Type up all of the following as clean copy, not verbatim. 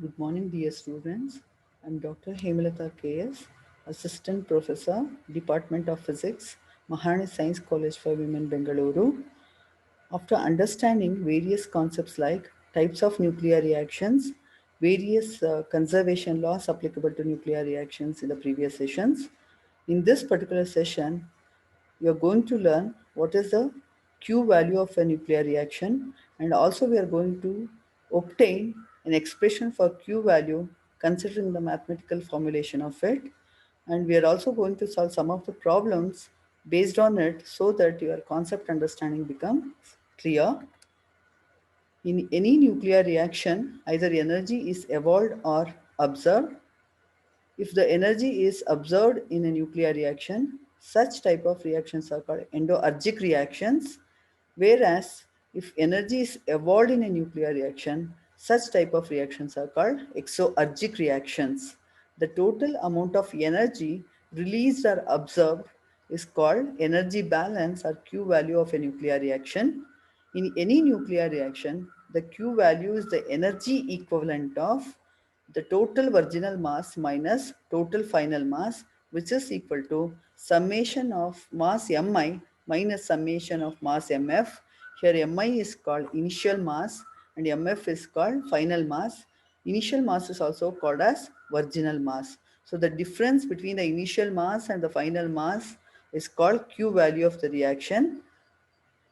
Good morning, dear students. I'm Dr. Hemalata KS, Assistant Professor, Department of Physics, Mahani Science College for Women, Bengaluru. After understanding various concepts like types of nuclear reactions, various conservation laws applicable to nuclear reactions in the previous sessions, in this particular session, you're going to learn what is the Q value of a nuclear reaction, and also we are going to obtain an expression for Q value considering the mathematical formulation of it, and we are also going to solve some of the problems based on it so that your concept understanding becomes clear. In any nuclear reaction, either energy is evolved or observed. If the energy is observed in a nuclear reaction, such type of reactions are called endoergic reactions, whereas if energy is evolved in a nuclear reaction, such type of reactions are called exoergic reactions. The total amount of energy released or absorbed is called energy balance or Q value of a nuclear reaction. In any nuclear reaction, the Q value is the energy equivalent of the total virginal mass minus total final mass, which is equal to summation of mass mi minus summation of mass mf. Here mi is called initial mass and mf is called final mass. Initial mass is also called as virginal mass. So the difference between the initial mass and the final mass is called Q value of the reaction,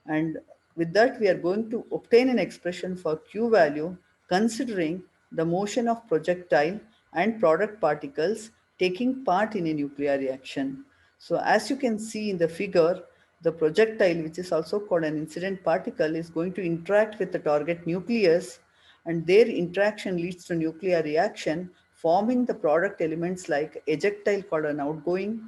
and with that we are going to obtain an expression for Q value considering the motion of projectile and product particles taking part in a nuclear reaction. So as you can see in the figure, the projectile, which is also called an incident particle, is going to interact with the target nucleus, and their interaction leads to nuclear reaction forming the product elements like ejectile called an outgoing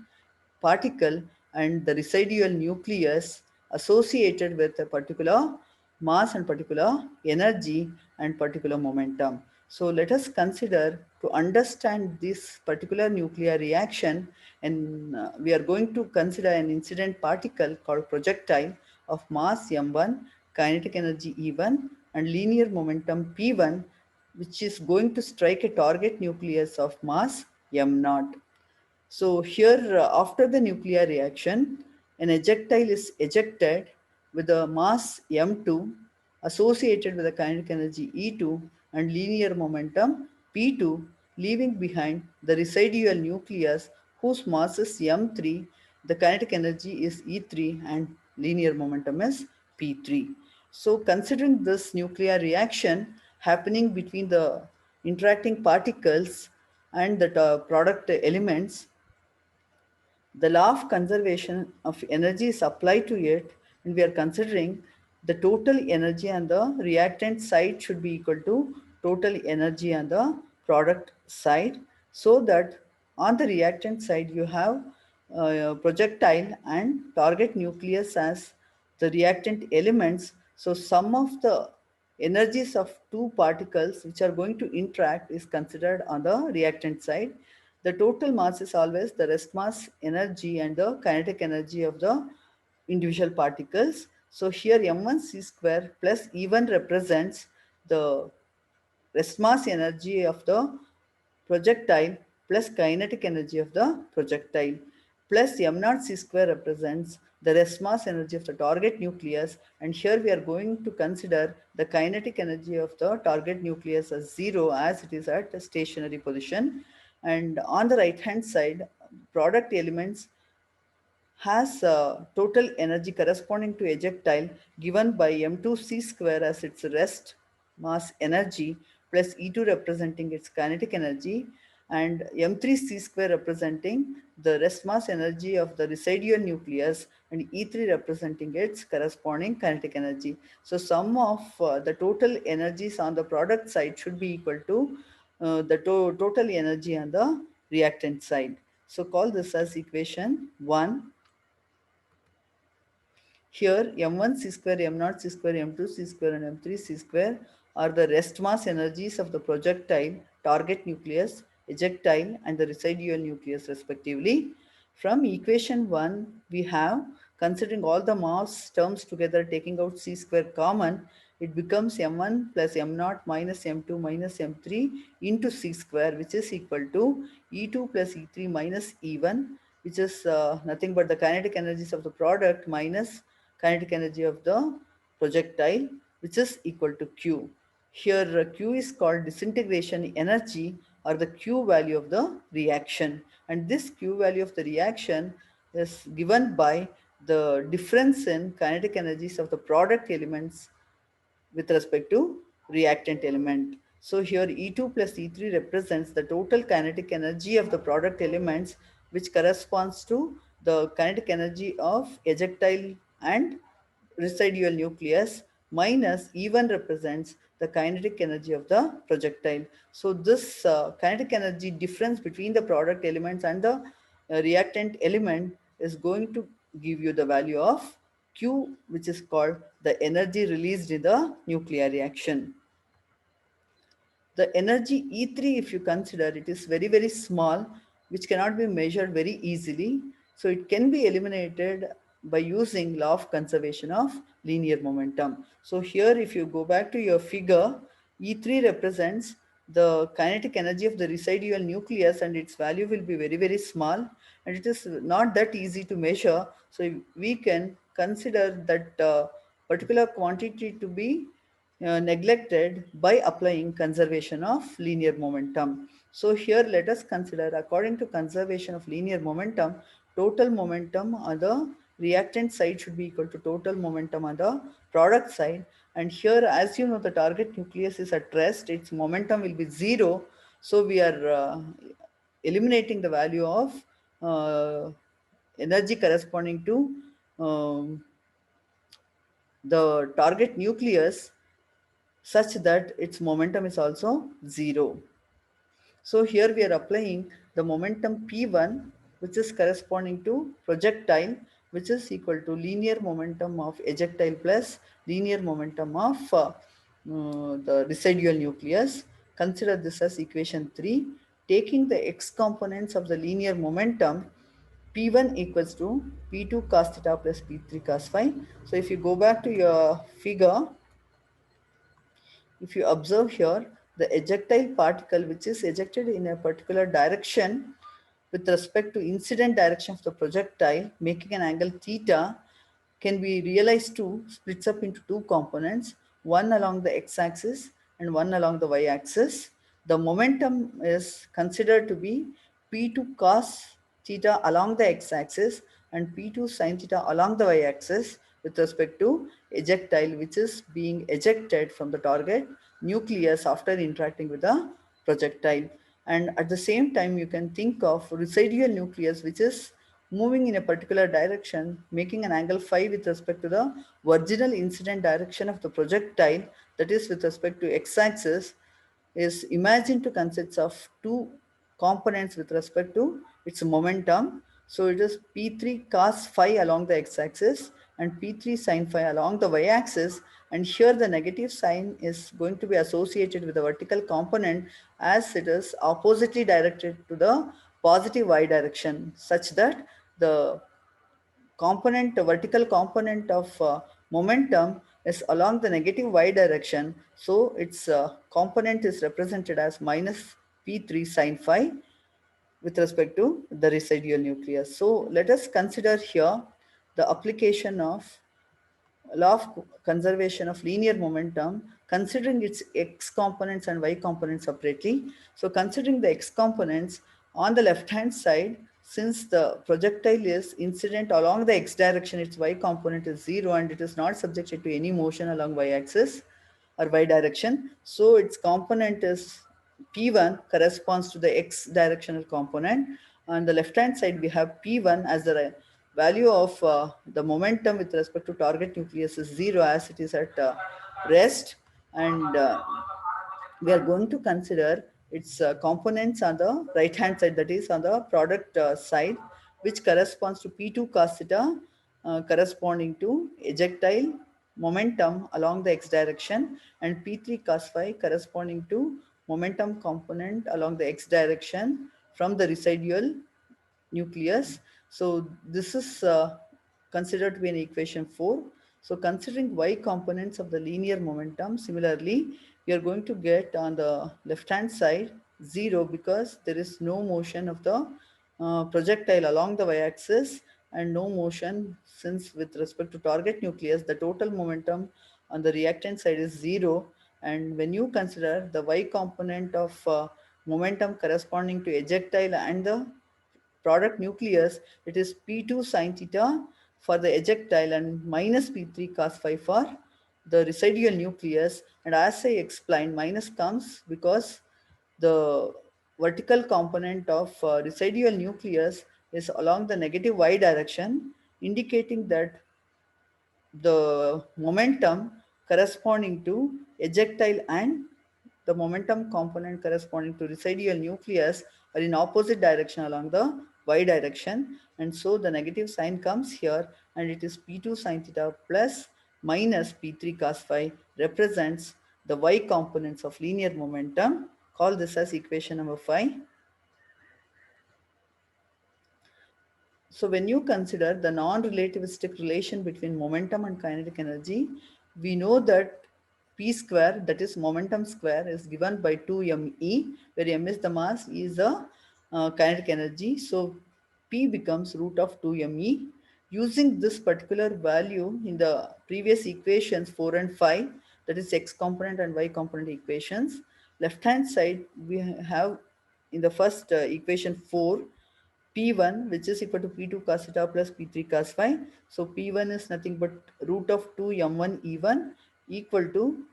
particle and the residual nucleus associated with a particular mass and particular energy and particular momentum. So let us consider to understand this particular nuclear reaction, and we are going to consider an incident particle called projectile of mass m1, kinetic energy e1 and linear momentum p1, which is going to strike a target nucleus of mass m0. So here, after the nuclear reaction, an ejectile is ejected with a mass m2 associated with a kinetic energy e2 and linear momentum p2, leaving behind the residual nucleus whose mass is m3, the kinetic energy is e3 and linear momentum is p3. So considering this nuclear reaction happening between the interacting particles and the product elements, the law of conservation of energy is applied to it, and we are considering the total energy on the reactant side should be equal to total energy on the product side, so that on the reactant side you have projectile and target nucleus as the reactant elements. So sum of the energies of two particles which are going to interact is considered on the reactant side. The total mass is always the rest mass energy and the kinetic energy of the individual particles. So here m1 c square plus E1 represents the rest mass energy of the projectile plus kinetic energy of the projectile, plus m0 c square represents the rest mass energy of the target nucleus, and here we are going to consider the kinetic energy of the target nucleus as 0 as it is at a stationary position. And on the right hand side, product elements has total energy corresponding to ejectile given by m2c square as its rest mass energy plus E2 representing its kinetic energy and m3c square representing the rest mass energy of the residual nucleus and E3 representing its corresponding kinetic energy. So sum of the total energies on the product side should be equal to the total energy on the reactant side. So call this as equation 1. Here m1 c square, m0 c square, m2 c square and m3 c square are the rest mass energies of the projectile, target nucleus, ejectile and the residual nucleus respectively. From equation 1 we have, considering all the mass terms together taking out c square common, it becomes m1 plus m0 minus m2 minus m3 into c square, which is equal to E2 plus E3 minus E1, which is nothing but the kinetic energies of the product minus kinetic energy of the projectile, which is equal to Q. Here Q is called disintegration energy or the Q value of the reaction, and this Q value of the reaction is given by the difference in kinetic energies of the product elements with respect to reactant element. So here E2 plus E3 represents the total kinetic energy of the product elements, which corresponds to the kinetic energy of ejectile and residual nucleus, minus E1 represents the kinetic energy of the projectile. So this kinetic energy difference between the product elements and the reactant element is going to give you the value of Q, which is called the energy released in the nuclear reaction. The energy E3, if you consider, it is very, very small, which cannot be measured very easily. So it can be eliminated by using law of conservation of linear momentum. So here, if you go back to your figure, E3 represents the kinetic energy of the residual nucleus, and its value will be very, very small, and it is not that easy to measure. So we can consider that particular quantity to be neglected by applying conservation of linear momentum. So here let us consider, according to conservation of linear momentum, total momentum on the reactant side should be equal to total momentum on the product side. And here, as you know, the target nucleus is at rest, its momentum will be zero. So we are eliminating the value of energy corresponding to the target nucleus, such that its momentum is also zero. So here we are applying the momentum P1, which is corresponding to projectile, which is equal to linear momentum of ejectile plus linear momentum of the residual nucleus. Consider this as equation 3. Taking the x components of the linear momentum, P1 equals to P2 cos theta plus P3 cos phi. So if you go back to your figure, if you observe here, the ejectile particle which is ejected in a particular direction with respect to incident direction of the projectile, making an angle theta, can be realized to splits up into two components, one along the x-axis and one along the y-axis. The momentum is considered to be P2 cos theta along the x-axis and P2 sin theta along the y-axis with respect to ejectile, which is being ejected from the target nucleus after interacting with the projectile. And at the same time, you can think of residual nucleus, which is moving in a particular direction, making an angle phi with respect to the original incident direction of the projectile, that is with respect to x-axis, is imagined to consist of two components with respect to its momentum. So it is P3 cos phi along the x-axis and P3 sin phi along the y-axis. And here the negative sign is going to be associated with the vertical component, as it is oppositely directed to the positive y direction, such that the vertical component of momentum is along the negative y direction. So its component is represented as minus P3 sin phi with respect to the residual nucleus. So let us consider here the application of law of conservation of linear momentum, considering its x components and y components separately. So considering the x components, on the left hand side, since the projectile is incident along the x direction, its y component is 0 and it is not subjected to any motion along y axis or y direction. So its component is P1 corresponds to the x directional component. On the left hand side, we have P1 as the value of the momentum with respect to target nucleus is 0, as it is at rest. And we are going to consider its components on the right hand side, that is on the product side, which corresponds to P2 cos theta, corresponding to ejectile momentum along the x direction, and P3 cos phi corresponding to momentum component along the x direction from the residual nucleus. So this is considered to be an equation 4. So considering y components of the linear momentum, similarly, we are going to get on the left-hand side 0 because there is no motion of the projectile along the y-axis and no motion, since with respect to target nucleus, the total momentum on the reactant side is 0. And when you consider the y component of momentum corresponding to ejectile and the product nucleus, it is P2 sine theta for the ejectile and minus P3 cos phi for the residual nucleus. And as I explained, minus comes because the vertical component of residual nucleus is along the negative y direction, indicating that the momentum corresponding to ejectile and the momentum component corresponding to residual nucleus are in opposite direction along the y direction, and so the negative sign comes here, and it is p2 sine theta plus minus p3 cos phi represents the y components of linear momentum. Call this as equation number 5. So when you consider the non-relativistic relation between momentum and kinetic energy, we know that p square, that is momentum square, is given by 2me, where m is the mass, E is the kinetic energy. So p becomes root of 2me. Using this particular value in the previous equations 4 and 5, that is x component and y component equations, left hand side we have in the first equation 4, P1, which is equal to P2 cos theta plus P3 cos phi. So P1 is nothing but root of 2 m1 E1 equal to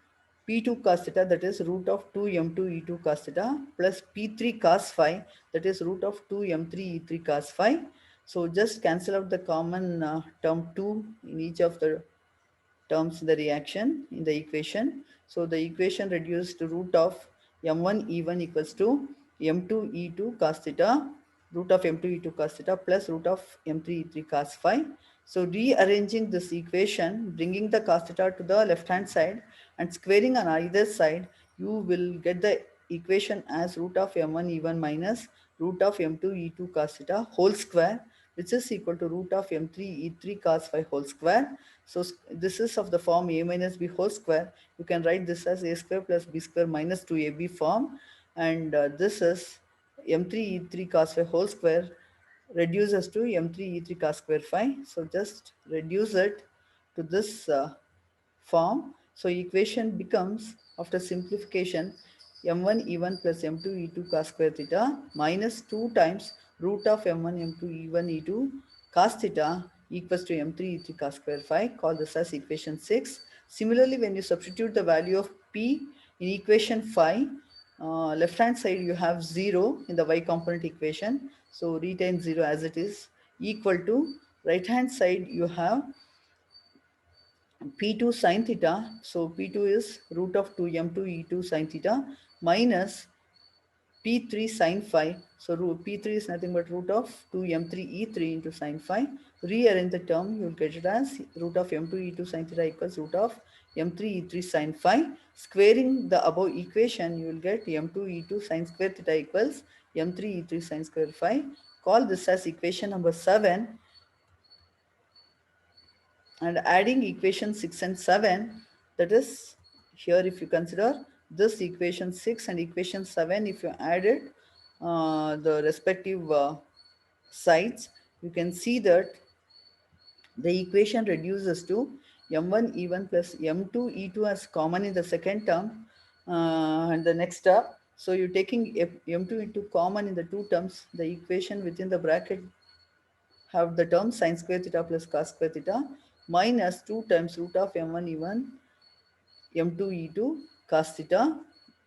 P2 cos theta, that is root of 2 m2 E2 cos theta, plus P3 cos phi, that is root of 2 m3 E3 cos phi. So just cancel out the common term 2 in each of the terms in the reaction in the equation. So the equation reduced to root of m1 e1 equals to m2 e2 cos theta, root of m2 e2 cos theta plus root of m3 e3 cos phi. So rearranging this equation, bringing the cos theta to the left hand side and squaring on either side, you will get the equation as root of m1 e1 minus root of m2 e2 cos theta whole square, which is equal to root of m3 e3 cos phi whole square. So this is of the form a minus b whole square. You can write this as a square plus b square minus 2ab form, and this is m3 e3 cos phi whole square reduces to m3 e3 cos square phi. So just reduce it to this form. So equation becomes, after simplification, m1 e1 plus m2 e2 cos square theta minus 2 times root of m1 m2 e1 e2 cos theta equals to m3 e3 cos square phi. Call this as equation 6. Similarly, when you substitute the value of p in equation 5, left hand side you have 0 in the y component equation, so retain 0 as it is, equal to right hand side you have P2 sine theta. So P2 is root of 2 m2 E2 sine theta minus P3 sine phi. So P3 is nothing but root of 2 m3 E3 into sine phi. Rearrange the term, you will get it as root of m2 E2 sine theta equals root of m3 E3 sine phi. Squaring the above equation, you will get m2 E2 sine square theta equals m3 E3 sine square phi. Call this as equation number 7. And adding equation 6 and 7, that is, here if you consider this equation 6 and equation 7, if you added the respective sides, you can see that the equation reduces to m1 e1 plus m2 e2 as common in the second term and the next term. So you're taking m2 into common in the two terms, the equation within the bracket have the term sine square theta plus cos square theta minus 2 times root of m1 e1 m2 e2 cos theta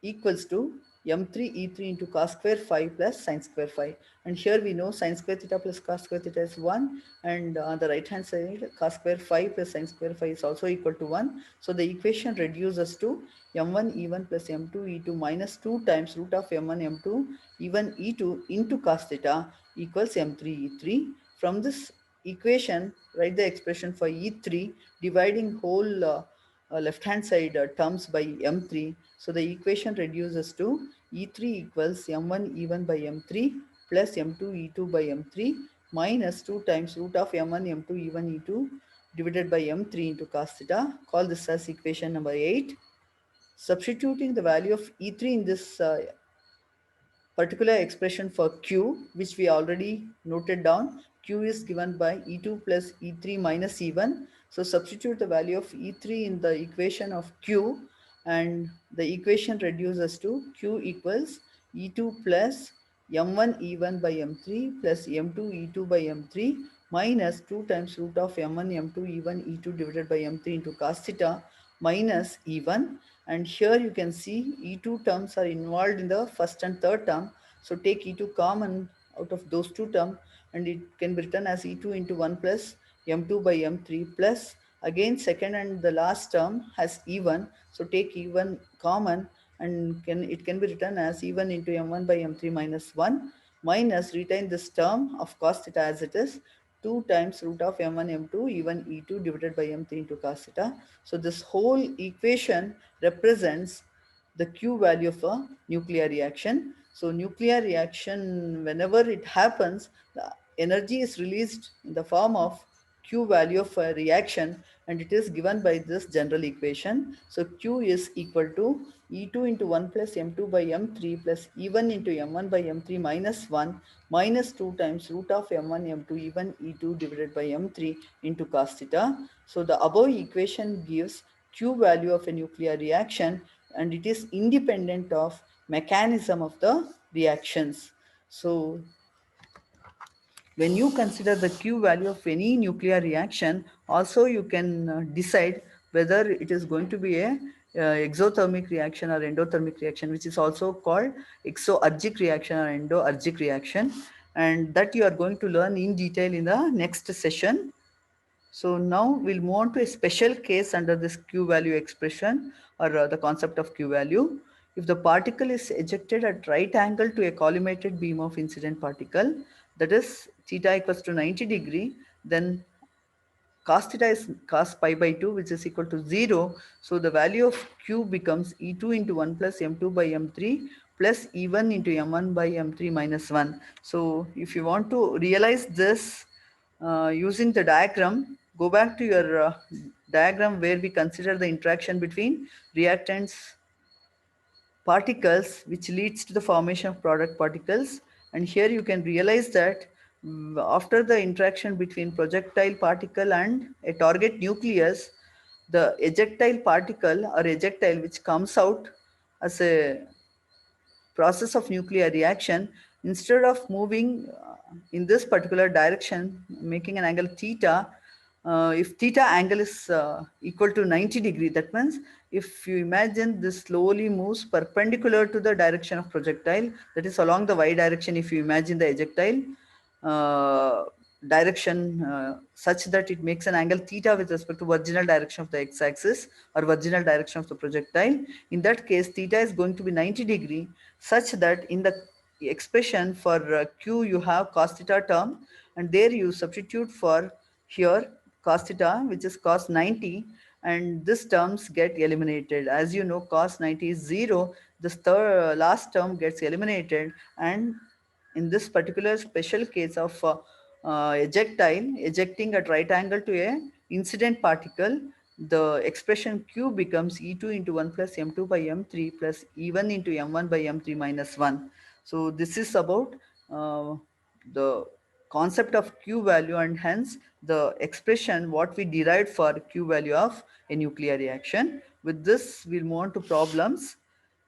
equals to m3 e3 into cos square phi plus sine square phi. And here we know sine square theta plus cos square theta is 1, and on the right hand side cos square phi plus sine square phi is also equal to 1. So the equation reduces to m1 e1 plus m2 e2 minus 2 times root of m1 m2 e1 e2 into cos theta equals m3 e3. From this equation, write the expression for e3, dividing whole left hand side terms by m3. So the equation reduces to e3 equals m1 e1 by m3 plus m2 e2 by m3 minus 2 times root of m1 m2 e1 e2 divided by m3 into cos theta. Call this as equation number 8. Substituting the value of E3 in this particular expression for Q, which we already noted down, Q is given by E2 plus E3 minus E1. So substitute the value of E3 in the equation of Q, and the equation reduces to Q equals E2 plus M1 E1 by M3 plus M2 E2 by M3 minus 2 times root of M1 M2 E1 E2 divided by M3 into cos theta minus E1. And here you can see E2 terms are involved in the first and third term. So take E2 common out of those two terms, and it can be written as E2 into 1 plus M2 by M3 plus again second and the last term has E1. So take E1 common, and it can be written as E1 into M1 by M3 minus 1 minus retain this term of cos theta as it is 2 times root of m1 m2 even e2 divided by m3 into cos theta. So this whole equation represents the Q value of a nuclear reaction. So nuclear reaction, whenever it happens, the energy is released in the form of Q value of a reaction, and it is given by this general equation. So Q is equal to E2 into 1 plus M2 by M3 plus E1 into M1 by M3 minus 1 minus 2 times root of M1 M2 even E2 divided by M3 into cos theta. So the above equation gives Q value of a nuclear reaction, and it is independent of mechanism of the reactions. So when you consider the Q value of any nuclear reaction, also you can decide whether it is going to be a exothermic reaction or endothermic reaction, which is also called exoergic reaction or endoergic reaction, and that you are going to learn in detail in the next session. So now we'll move on to a special case under this Q value expression, or the concept of Q value. If the particle is ejected at right angle to a collimated beam of incident particle, that is theta equals to 90 degree, then cos theta is cos pi by 2, which is equal to 0. So the value of Q becomes E2 into 1 plus M2 by M3 plus E1 into M1 by M3 minus 1. So if you want to realize this using the diagram, go back to your diagram where we consider the interaction between reactants particles, which leads to the formation of product particles. And here you can realize that after the interaction between projectile particle and a target nucleus, the ejectile particle or ejectile which comes out as a process of nuclear reaction, instead of moving in this particular direction, making an angle theta, if theta angle is equal to 90 degree, that means if you imagine this slowly moves perpendicular to the direction of projectile, that is along the y direction, if you imagine the ejectile direction such that it makes an angle theta with respect to virginal direction of the x-axis or virginal direction of the projectile. In that case, theta is going to be 90 degree, such that in the expression for q you have cos theta term, and there you substitute for here cos theta, which is cos 90, and this terms get eliminated. As you know, cos 90 is 0. This last term gets eliminated, and in this particular special case of ejectile ejecting at right angle to a incident particle, the expression Q becomes E2 into 1 plus M2 by M3 plus E1 into M1 by M3 minus 1. So this is about the concept of Q value, and hence the expression what we derived for Q value of a nuclear reaction. With this, we'll move on to problems.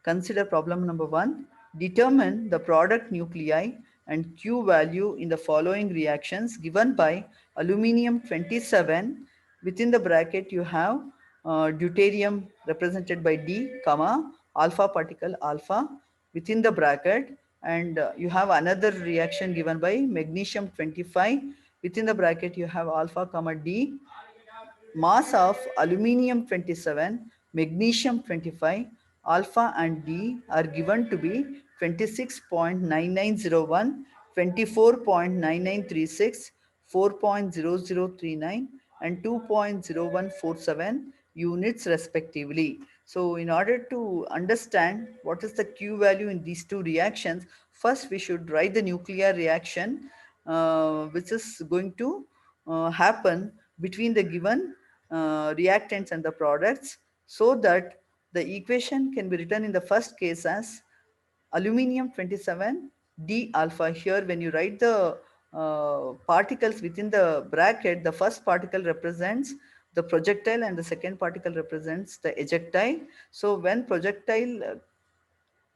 Consider problem number 1. Determine the product nuclei and Q value in the following reactions given by aluminium 27. Within the bracket you have deuterium represented by D, comma, alpha particle alpha within the bracket, and you have another reaction given by magnesium 25. Within the bracket you have alpha comma D. Mass of aluminium 27, magnesium 25, alpha and D are given to be 26.9901, 24.9936, 4.0039 and 2.0147 units respectively. So in order to understand what is the Q value in these two reactions, first we should write the nuclear reaction which is going to happen between the given reactants and the products, so that the equation can be written in the first case as aluminium 27 d alpha. Here when you write the particles within the bracket, the first particle represents the projectile and the second particle represents the ejectile. So when projectile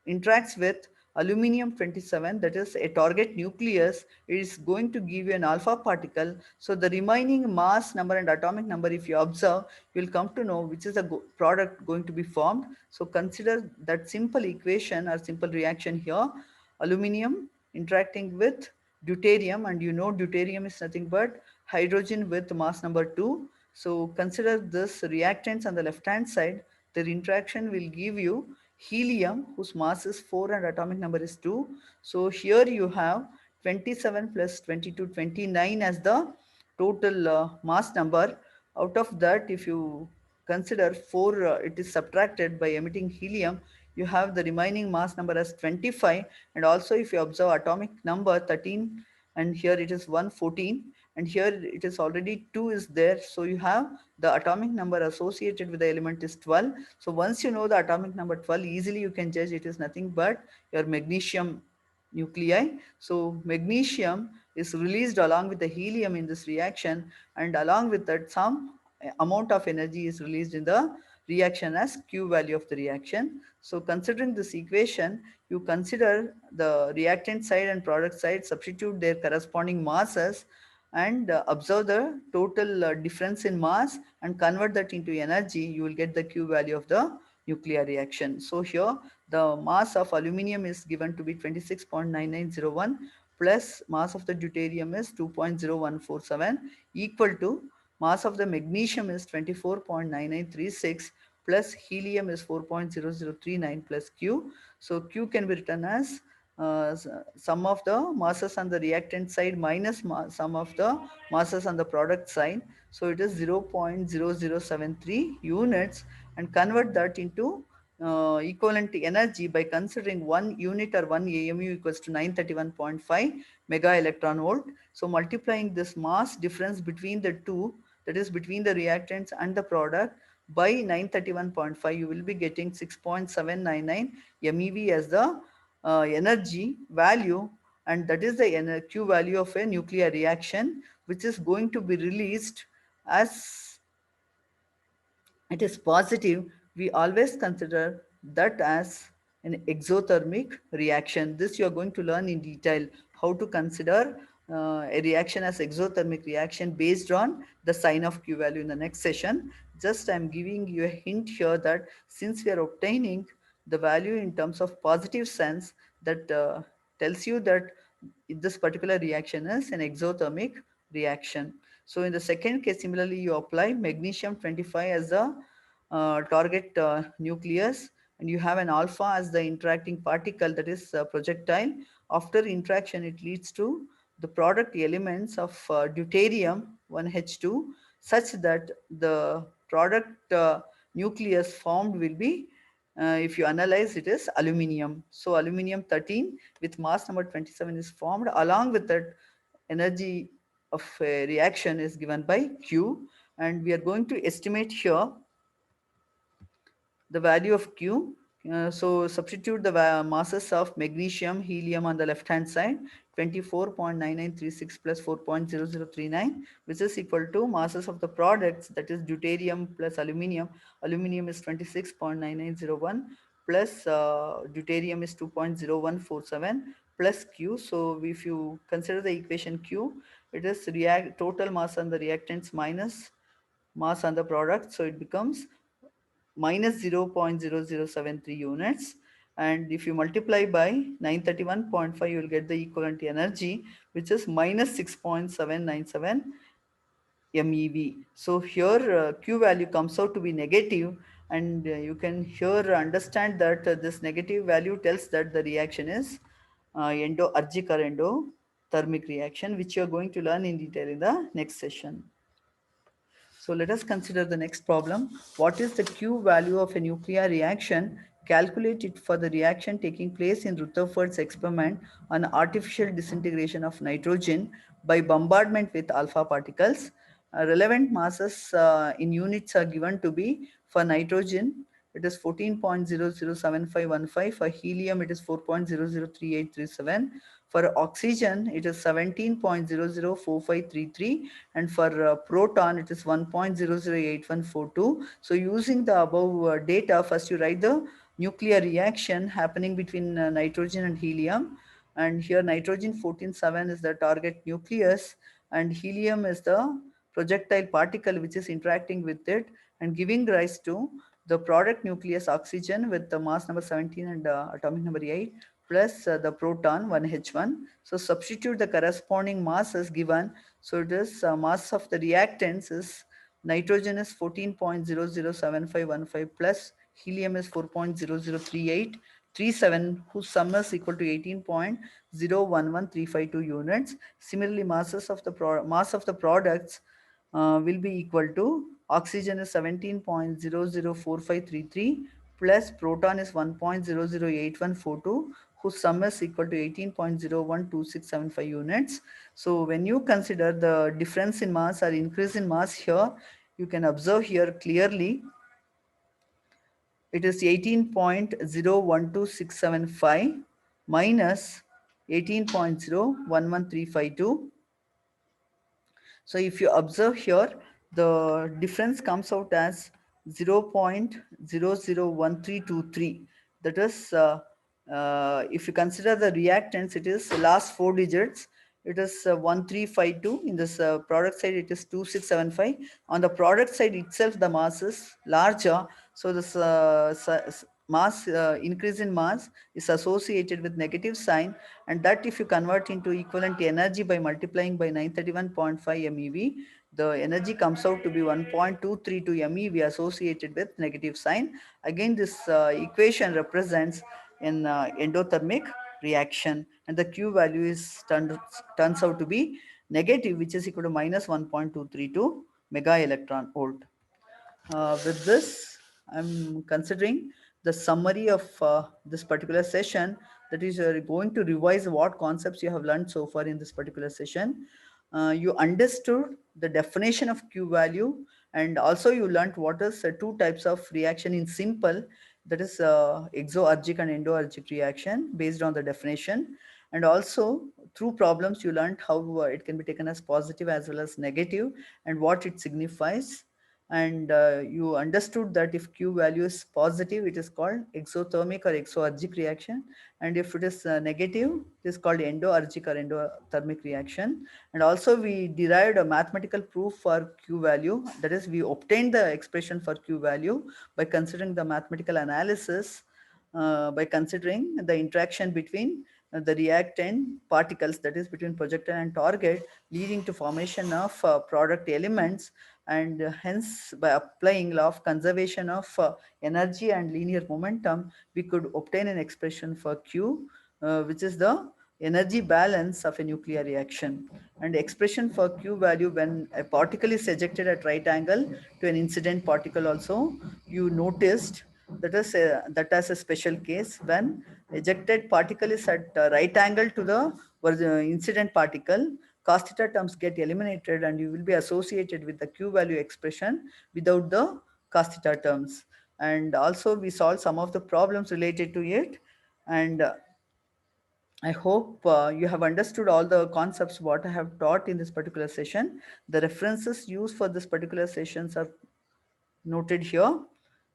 interacts with aluminium 27, that is a target nucleus, it is going to give you an alpha particle. So the remaining mass number and atomic number, if you observe, you will come to know which is the product going to be formed. So consider that simple equation or simple reaction here: aluminium interacting with deuterium, and you know deuterium is nothing but hydrogen with mass number 2. So consider this reactants on the left hand side. Their interaction will give you helium, whose mass is 4 and atomic number is 2. So here you have 27 plus 22, 29 as the total mass number. Out of that, if you consider 4, it is subtracted by emitting helium, you have the remaining mass number as 25. And also if you observe atomic number 13, and here it is 114, and here it is already 2 is there, so you have the atomic number associated with the element is 12. So once you know the atomic number 12, easily you can judge it is nothing but your magnesium nuclei. So magnesium is released along with the helium in this reaction, and along with that some amount of energy is released in the reaction as Q value of the reaction. So considering this equation, you consider the reactant side and product side, substitute their corresponding masses, and observe the total difference in mass and convert that into energy. You will get the Q value of the nuclear reaction. So here the mass of aluminium is given to be 26.9901 plus mass of the deuterium is 2.0147 equal to mass of the magnesium is 24.9936 plus helium is 4.0039 plus Q. So Q can be written as sum of the masses on the reactant side minus sum of the masses on the product side. So it is 0.0073 units, and convert that into equivalent energy by considering 1 unit or 1 AMU equals to 931.5 mega electron volt. So multiplying this mass difference between the two, that is between the reactants and the product, by 931.5, you will be getting 6.799 MeV as the energy value, and that is the Q value of a nuclear reaction, which is going to be released as it is positive. We always consider that as an exothermic reaction. This you are going to learn in detail how to consider a reaction as exothermic reaction based on the sign of Q value in the next session. Just I am giving you a hint here that since we are obtaining the value in terms of positive sense, that tells you that this particular reaction is an exothermic reaction. So in the second case, similarly, you apply magnesium 25 as the target nucleus, and you have an alpha as the interacting particle, that is projectile. After interaction, it leads to the product elements of deuterium 1H2, such that the product nucleus formed will be, if you analyze, it is aluminium. So aluminium 13 with mass number 27 is formed. Along with that, energy of a reaction is given by Q, and we are going to estimate here the value of Q. So substitute the masses of magnesium, helium on the left hand side, 24.9936 plus 4.0039, which is equal to masses of the products, that is deuterium plus aluminium. Aluminium is 26.9901 plus deuterium is 2.0147 plus Q. So if you consider the equation Q, it is total mass on the reactants minus mass on the product. So it becomes minus 0.0073 units, and if you multiply by 931.5, you will get the equivalent energy, which is minus 6.797 MeV. So here Q value comes out to be negative, and you can here understand that this negative value tells that the reaction is endoergic or endothermic reaction, which you are going to learn in detail in the next session. So let us consider the next problem. What is the Q value of a nuclear reaction? Calculate it for the reaction taking place in Rutherford's experiment on artificial disintegration of nitrogen by bombardment with alpha particles. Relevant masses in units are given to be for nitrogen, it is 14.007515. For helium, it is 4.003837. For oxygen, it is 17.004533. And for proton, it is 1.008142. So using the above data, first you write the nuclear reaction happening between nitrogen and helium. And here nitrogen 14.7 is the target nucleus, and helium is the projectile particle which is interacting with it and giving rise to the product nucleus oxygen with the mass number 17 and atomic number 8 plus the proton 1H1. So substitute the corresponding masses given. So it is mass of the reactants is nitrogen is 14.007515 plus helium is 4.003837, whose sum is equal to 18.011352 units. Similarly, mass of the products will be equal to oxygen is 17.004533 plus proton is 1.008142, whose sum is equal to 18.012675 units. So when you consider the difference in mass or increase in mass here, you can observe here clearly it is 18.012675 minus 18.011352. So if you observe here, the difference comes out as 0.001323. That is, if you consider the reactants, it is the last four digits. It is 1352. In this product side, it is 2675. On the product side itself, the mass is larger. So this mass increase in mass is associated with negative sign, and that if you convert into equivalent energy by multiplying by 931.5 MeV, the energy comes out to be 1.232 MeV associated with negative sign. Again, this equation represents an endothermic reaction, and the Q value turns out to be negative, which is equal to minus 1.232 mega electron volt. With this, I'm considering the summary of this particular session. That is, going to revise what concepts you have learned so far in this particular session. You understood the definition of Q value, and also you learned what is two types of reaction in simple, that is exoergic and endoergic reaction based on the definition. And also through problems you learned how it can be taken as positive as well as negative and what it signifies. And you understood that if Q value is positive, it is called exothermic or exoergic reaction, and if it is negative, it is called endoergic or endothermic reaction. And also we derived a mathematical proof for Q value, that is we obtained the expression for Q value by considering the mathematical analysis, by considering the interaction between the reactant particles, that is between projectile and target, leading to formation of product elements. And hence by applying law of conservation of energy and linear momentum, we could obtain an expression for Q, which is the energy balance of a nuclear reaction. And expression for Q value when a particle is ejected at right angle to an incident particle also, you noticed that as a special case when ejected particle is at right angle to the incident particle, cos theta terms get eliminated and you will be associated with the Q value expression without the cos theta terms. And also we solved some of the problems related to it. And I hope you have understood all the concepts what I have taught in this particular session. The references used for this particular sessions are noted here,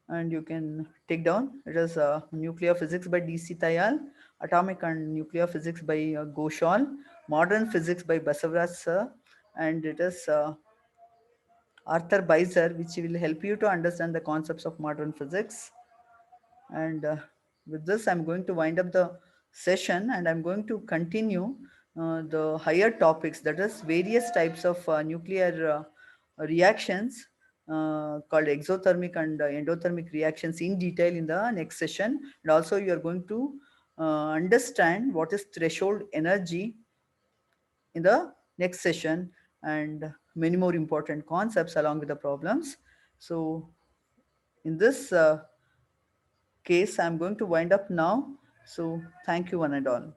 and you can take down. It is Nuclear Physics by D.C. Tayal, Atomic and Nuclear Physics by Ghoshal, Modern Physics by Basavaraj sir, and it is Arthur Beiser, which will help you to understand the concepts of modern physics. And with this, I'm going to wind up the session and I'm going to continue the higher topics, that is various types of nuclear reactions called exothermic and endothermic reactions in detail in the next session. And also you are going to understand what is threshold energy in the next session and many more important concepts along with the problems. So in this case, I'm going to wind up now. So thank you one and all.